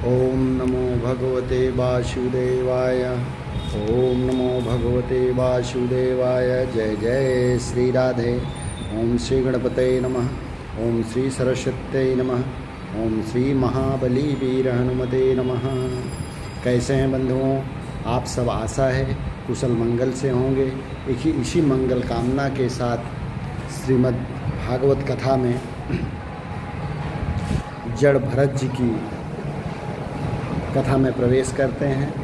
ओम नमो भगवते वासुदेवाय। ओम नमो भगवते वासुदेवाय। जय जय श्री राधे। ओम श्री गणपते नमः। ओम श्री सरस्वत्यै नमः। ओम श्री महाबली वीर हनुमते नमः। कैसे हैं बंधुओं आप सब? आशा है कुशल मंगल से होंगे। इसी मंगल कामना के साथ श्रीमद् भागवत कथा में जड़ भरत जी की कथा में प्रवेश करते हैं।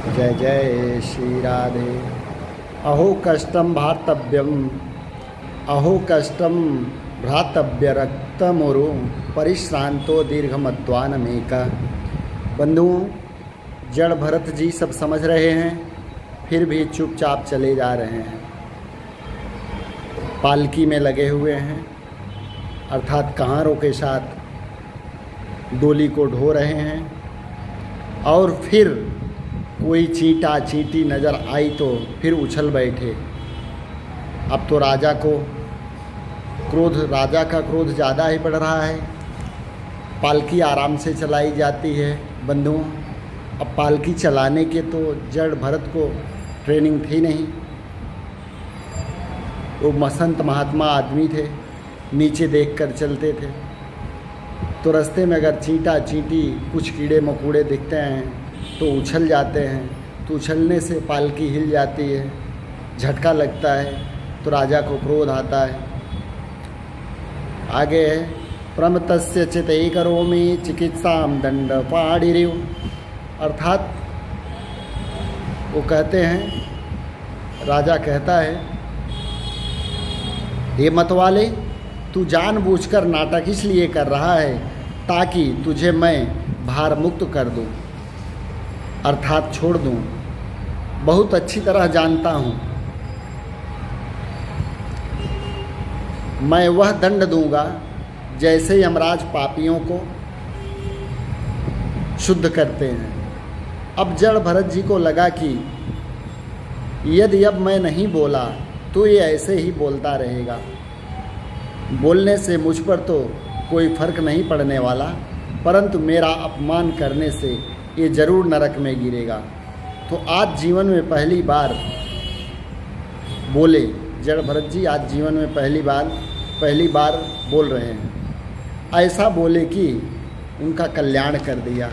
जय जय श्री राधे। अहो कष्टम भातव्यम, अहो कष्टम भ्रातव्य रक्तमुरु परिश्रांतो दीर्घमध्वानमेक। बंधुओं, जड़ भरत जी सब समझ रहे हैं, फिर भी चुपचाप चले जा रहे हैं। पालकी में लगे हुए हैं, अर्थात कहारों के साथ डोली को ढो रहे हैं। और फिर कोई चींटा चींटी नज़र आई तो फिर उछल बैठे। अब तो राजा का क्रोध ज़्यादा ही बढ़ रहा है। पालकी आराम से चलाई जाती है बंधुओं। अब पालकी चलाने के तो जड़ भरत को ट्रेनिंग थी नहीं। वो संत महात्मा आदमी थे, नीचे देखकर चलते थे। तो रास्ते में अगर चींटा चींटी कुछ कीड़े मकोड़े दिखते हैं तो उछल जाते हैं। तो उछलने से पालकी हिल जाती है, झटका लगता है, तो राजा को क्रोध आता है। आगे है प्रमतस्य चिते करोमि चिकित्साम दंड पाड़िरिव। अर्थात वो कहते हैं, राजा कहता है, हे मतवाले, तू जानबूझकर नाटक इसलिए कर रहा है ताकि तुझे मैं भार मुक्त कर दूं, अर्थात छोड़ दूं। बहुत अच्छी तरह जानता हूं, मैं वह दंड दूंगा जैसे यमराज पापियों को शुद्ध करते हैं। अब जड़ भरत जी को लगा कि यदि अब मैं नहीं बोला तो ये ऐसे ही बोलता रहेगा। बोलने से मुझ पर तो कोई फर्क नहीं पड़ने वाला, परंतु मेरा अपमान करने से ये जरूर नरक में गिरेगा। तो आज जीवन में पहली बार बोले जड़ भरत जी, आज जीवन में पहली बार बोल रहे हैं। ऐसा बोले कि उनका कल्याण कर दिया।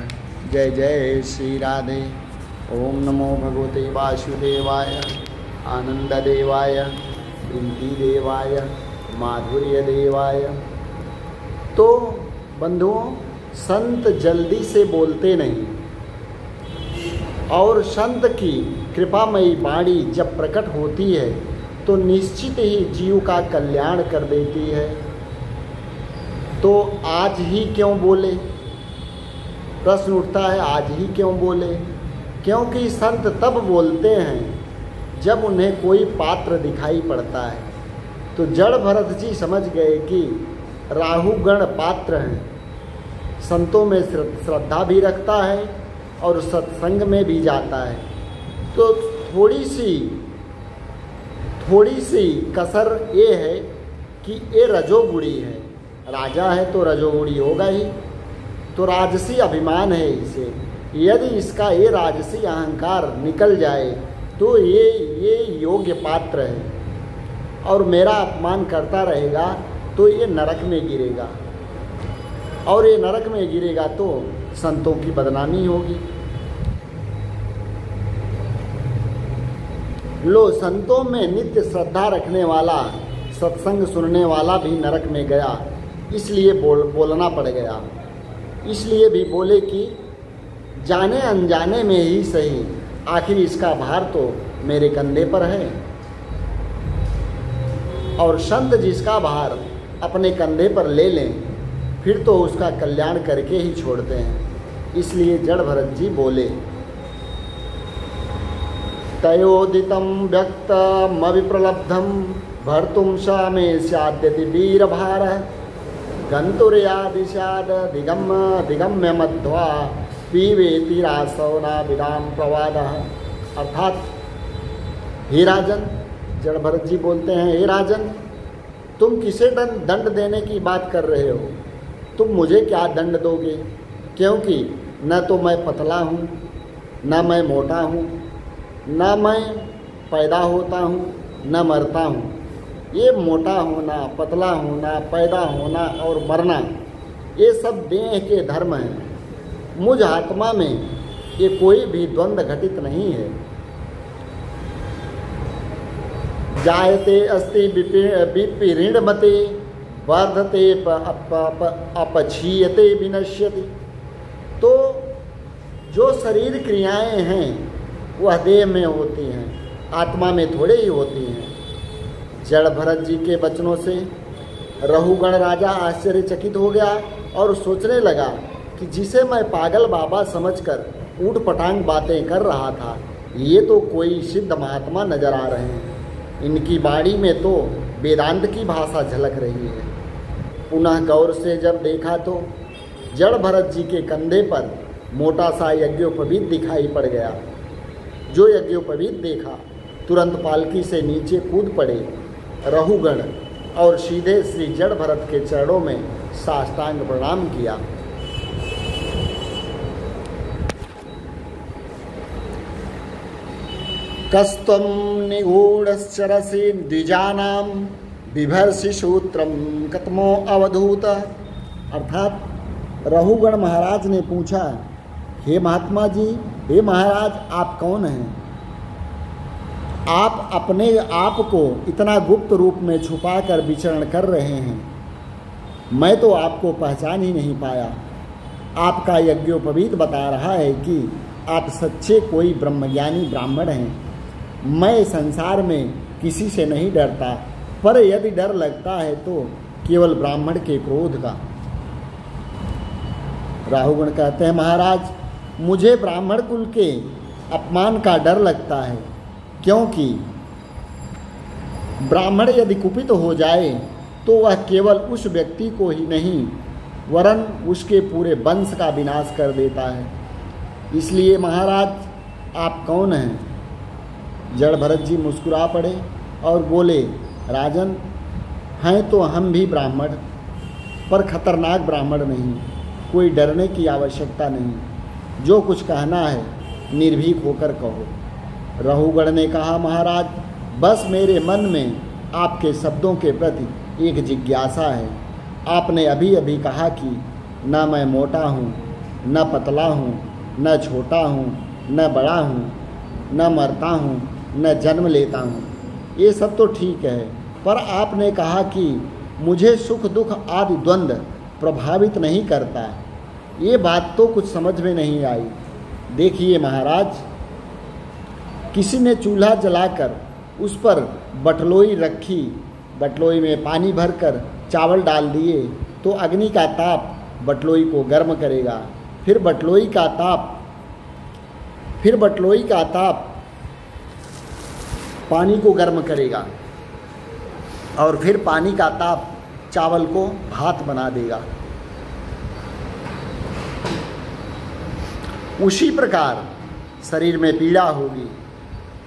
जय जय श्री राधे। ओम नमो भगवते वासुदेवाय, आनंद देवाय, प्रीति देवाय, माधुर्य देवाय। तो बंधुओं, संत जल्दी से बोलते नहीं, और संत की कृपामयी वाणी जब प्रकट होती है तो निश्चित ही जीव का कल्याण कर देती है। तो आज ही क्यों बोले? प्रश्न उठता है, आज ही क्यों बोले? क्योंकि संत तब बोलते हैं जब उन्हें कोई पात्र दिखाई पड़ता है। तो जड़ भरत जी समझ गए कि राहुगण पात्र हैं, संतों में श्रद्धा भी रखता है और सत्संग में भी जाता है। तो थोड़ी सी कसर ये है कि ये रजोगुणी है। राजा है तो रजोगुणी होगा ही, तो राजसी अभिमान है इसे। यदि इसका ये राजसी अहंकार निकल जाए तो ये योग्य पात्र है, और मेरा अपमान करता रहेगा तो ये नरक में गिरेगा, और ये नरक में गिरेगा तो संतों की बदनामी होगी। लो, संतों में नित्य श्रद्धा रखने वाला, सत्संग सुनने वाला भी नरक में गया, इसलिए बोलना पड़ गया। इसलिए भी बोले कि जाने अनजाने में ही सही, आखिर इसका भार तो मेरे कंधे पर है। और संत जिसका भार अपने कंधे पर ले लें फिर तो उसका कल्याण करके ही छोड़ते हैं। इसलिए जड़ भरत जी बोले, तयोदितं व्यक्तमविप्रलब्धं भर्तुं स मे स्याद्यति वीरभारः गन्तुर्यादिशाद दिगम्य मध्वा पीवेति रासवना विराम प्रवादः। अर्थात हे राजन, जड़ भरत जी बोलते हैं, हे राजन, तुम किसे दंड देने की बात कर रहे हो? तुम मुझे क्या दंड दोगे? क्योंकि न तो मैं पतला हूँ, न मैं मोटा हूँ, न मैं पैदा होता हूँ न मरता हूँ। ये मोटा होना, पतला होना, पैदा होना और मरना, ये सब देह के धर्म हैं। मुझ आत्मा में ये कोई भी द्वंद्व घटित नहीं है। जायते अस्ति विपरीणमते वर्धते अपक्षीयते विनश्यति। तो जो शरीर क्रियाएं हैं वह देह में होती हैं, आत्मा में थोड़े ही होती हैं। जड़ भरत जी के वचनों से रहुगण राजा आश्चर्यचकित हो गया और सोचने लगा कि जिसे मैं पागल बाबा समझकर ऊट पटांग बातें कर रहा था, ये तो कोई सिद्ध महात्मा नजर आ रहे हैं। इनकी बाणी में तो वेदांत की भाषा झलक रही है। पुनः गौर से जब देखा तो जड़ भरत जी के कंधे पर मोटा सा यज्ञोपवीत दिखाई पड़ गया। जो यज्ञोपवीत देखा तुरंत पालकी से नीचे कूद पड़े रहुगण और सीधे श्री जड़ भरत के चरणों में साष्टांग प्रणाम किया। कस्तम निगूढ़श्चरसि द्विजानाम बिभर्षि सूत्रम कतमो अवधूत। अर्थात रहुगण महाराज ने पूछा, हे महात्मा जी, हे महाराज, आप कौन हैं? आप अपने आप को इतना गुप्त रूप में छुपाकर विचरण कर रहे हैं, मैं तो आपको पहचान ही नहीं पाया। आपका यज्ञोपवीत बता रहा है कि आप सच्चे कोई ब्रह्मज्ञानी ब्राह्मण हैं। मैं संसार में किसी से नहीं डरता, पर यदि डर लगता है तो केवल ब्राह्मण के क्रोध का। राहुगण कहते हैं, महाराज, मुझे ब्राह्मण कुल के अपमान का डर लगता है, क्योंकि ब्राह्मण यदि कुपित हो जाए तो वह केवल उस व्यक्ति को ही नहीं वरन उसके पूरे वंश का विनाश कर देता है। इसलिए महाराज, आप कौन हैं? जड़ भरत जी मुस्कुरा पड़े और बोले, राजन, हैं तो हम भी ब्राह्मण, पर खतरनाक ब्राह्मण नहीं। कोई डरने की आवश्यकता नहीं। जो कुछ कहना है निर्भीक होकर कहो। रहुगण ने कहा, महाराज, बस मेरे मन में आपके शब्दों के प्रति एक जिज्ञासा है। आपने अभी अभी कहा कि न मैं मोटा हूँ, न पतला हूँ, न छोटा हूँ, न बड़ा हूँ, न मरता हूँ, न जन्म लेता हूँ। ये सब तो ठीक है, पर आपने कहा कि मुझे सुख दुख आदि द्वंद्व प्रभावित नहीं करता। ये बात तो कुछ समझ में नहीं आई। देखिए महाराज, किसी ने चूल्हा जलाकर उस पर बटलोई रखी, बटलोई में पानी भरकर चावल डाल दिए तो अग्नि का ताप बटलोई को गर्म करेगा। फिर बटलोई का ताप पानी को गर्म करेगा और फिर पानी का ताप चावल को भात बना देगा। उसी प्रकार शरीर में पीड़ा होगी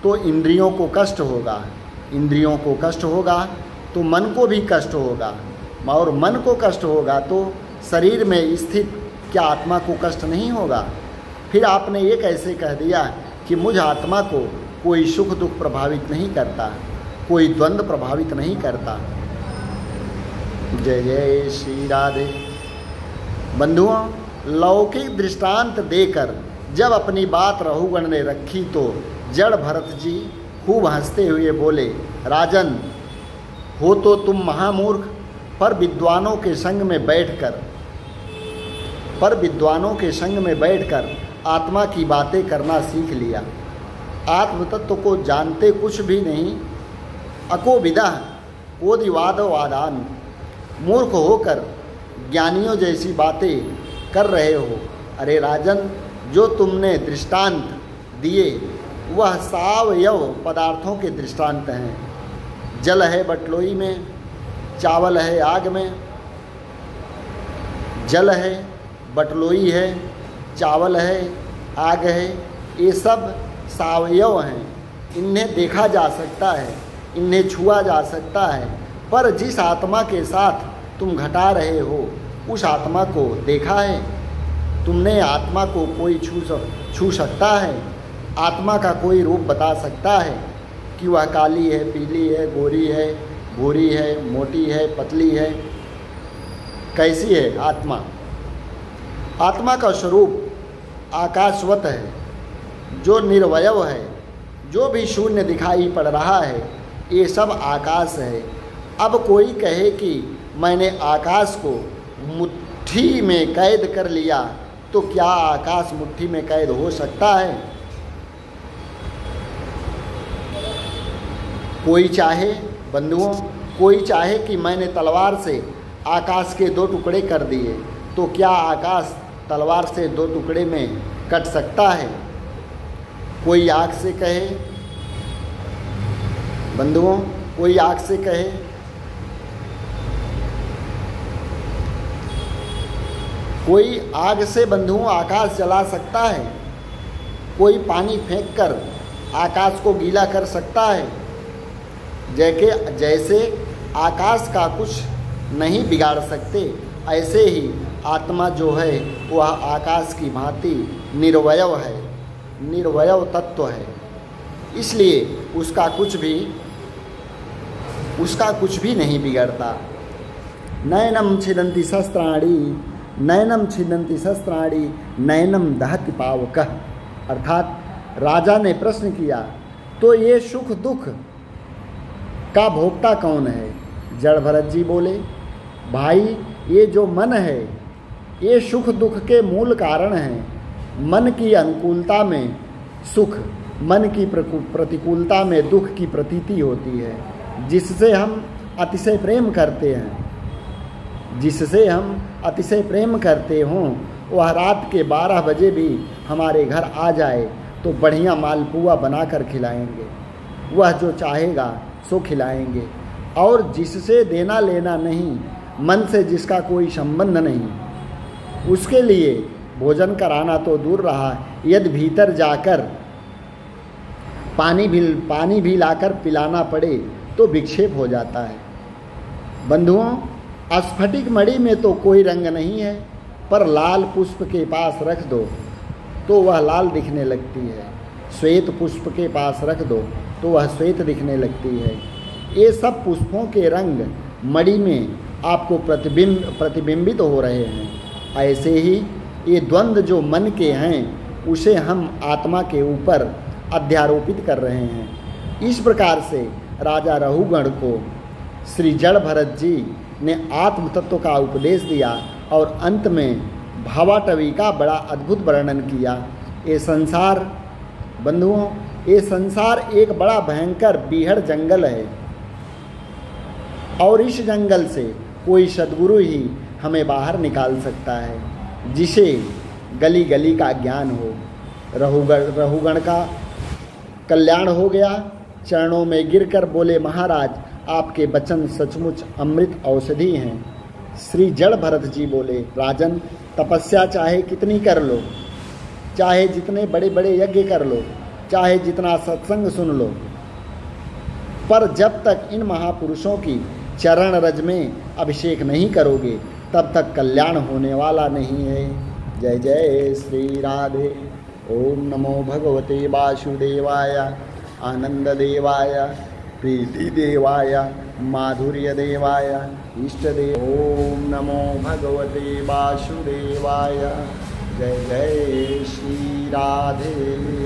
तो इंद्रियों को कष्ट होगा, इंद्रियों को कष्ट होगा तो मन को भी कष्ट होगा, और मन को कष्ट होगा तो शरीर में स्थित क्या आत्मा को कष्ट नहीं होगा? फिर आपने ये कैसे कह दिया कि मुझ आत्मा को कोई सुख दुख प्रभावित नहीं करता, कोई द्वंद्व प्रभावित नहीं करता? जय जय श्री राधे। बंधुओं, लौकिक दृष्टांत देकर जब अपनी बात रहुगण ने रखी तो जड़ भरत जी खूब हंसते हुए बोले, राजन, हो तो तुम महामूर्ख, पर विद्वानों के संग में बैठकर आत्मा की बातें करना सीख लिया। आत्म तत्व को जानते कुछ भी नहीं। अको विदा कोदिवाद वादान, मूर्ख होकर ज्ञानियों जैसी बातें कर रहे हो। अरे राजन, जो तुमने दृष्टांत दिए वह सावयव पदार्थों के दृष्टांत हैं। जल है बटलोई में, चावल है आग में। जल है, बटलोई है, चावल है, आग है, ये सब सावयव हैं। इन्हें देखा जा सकता है, इन्हें छुआ जा सकता है, पर जिस आत्मा के साथ तुम घटा रहे हो उस आत्मा को देखा है? तुमने आत्मा को कोई छू सकता है? आत्मा का कोई रूप बता सकता है कि वह काली है, पीली है, गोरी है, भूरी है, मोटी है, पतली है? कैसी है आत्मा? आत्मा का स्वरूप आकाशवत है, जो निर्वयव है। जो भी शून्य दिखाई पड़ रहा है ये सब आकाश है। अब कोई कहे कि मैंने आकाश को मुट्ठी में कैद कर लिया, तो क्या आकाश मुट्ठी में कैद हो सकता है? कोई चाहे बंधुओं, कोई चाहे कि मैंने तलवार से आकाश के 2 टुकड़े कर दिए, तो क्या आकाश तलवार से 2 टुकड़े में कट सकता है? कोई आग से कहे बंधुओं, कोई आग से कहे, कोई आग से बंधुओं आकाश जला सकता है? कोई पानी फेंककर आकाश को गीला कर सकता है? जैसे आकाश का कुछ नहीं बिगाड़ सकते, ऐसे ही आत्मा जो है वह आकाश की भांति निर्वयव है, निर्वयव तत्व है। इसलिए उसका कुछ भी नहीं बिगड़ता। नयनम छिदन्ति शस्त्राणि, नयनम छिदन्ति शस्त्राणि, नयनम दहति पावकः। अर्थात राजा ने प्रश्न किया, तो ये सुख दुख का भोक्ता कौन है? जड़ भरत जी बोले, भाई ये जो मन है ये सुख दुख के मूल कारण है। मन की अनुकूलता में सुख, मन की प्रतिकूलता में दुख की प्रतीति होती है। जिससे हम अतिशय प्रेम करते हैं, जिससे हम अतिशय प्रेम करते हों, वह रात के 12 बजे भी हमारे घर आ जाए तो बढ़िया मालपुआ बनाकर खिलाएंगे। वह जो चाहेगा सो खिलाएंगे। और जिससे देना लेना नहीं, मन से जिसका कोई संबंध नहीं, उसके लिए भोजन कराना तो दूर रहा, यदि भीतर जाकर पानी भी लाकर पिलाना पड़े तो विक्षेप हो जाता है। बंधुओं, स्फटिक मणि में तो कोई रंग नहीं है, पर लाल पुष्प के पास रख दो तो वह लाल दिखने लगती है। श्वेत पुष्प के पास रख दो तो वह श्वेत दिखने लगती है। ये सब पुष्पों के रंग मणि में आपको प्रतिबिंबित हो रहे हैं। ऐसे ही ये द्वंद्व जो मन के हैं उसे हम आत्मा के ऊपर अध्यारोपित कर रहे हैं। इस प्रकार से राजा रहुगण को श्री जड़ भरत जी ने आत्म तत्व का उपदेश दिया और अंत में भावाटवी का बड़ा अद्भुत वर्णन किया। ये संसार बंधुओं, ये संसार एक बड़ा भयंकर बीहड़ जंगल है और इस जंगल से कोई सद्गुरु ही हमें बाहर निकाल सकता है, जिसे गली गली का ज्ञान हो। रहुगण का कल्याण हो गया। चरणों में गिरकर बोले, महाराज आपके वचन सचमुच अमृत औषधि हैं। श्री जड़ भरत जी बोले, राजन तपस्या चाहे कितनी कर लो, चाहे जितने बड़े बड़े यज्ञ कर लो, चाहे जितना सत्संग सुन लो, पर जब तक इन महापुरुषों की चरण रज में अभिषेक नहीं करोगे तब तक कल्याण होने वाला नहीं है। जय जय श्री राधे। ओम नमो भगवते वासुदेवाय, आनंद देवाय, प्रीति देवाय, माधुर्य देवाय, इष्ट देव। ओम नमो भगवते वासुदेवाय। जय जय श्री राधे।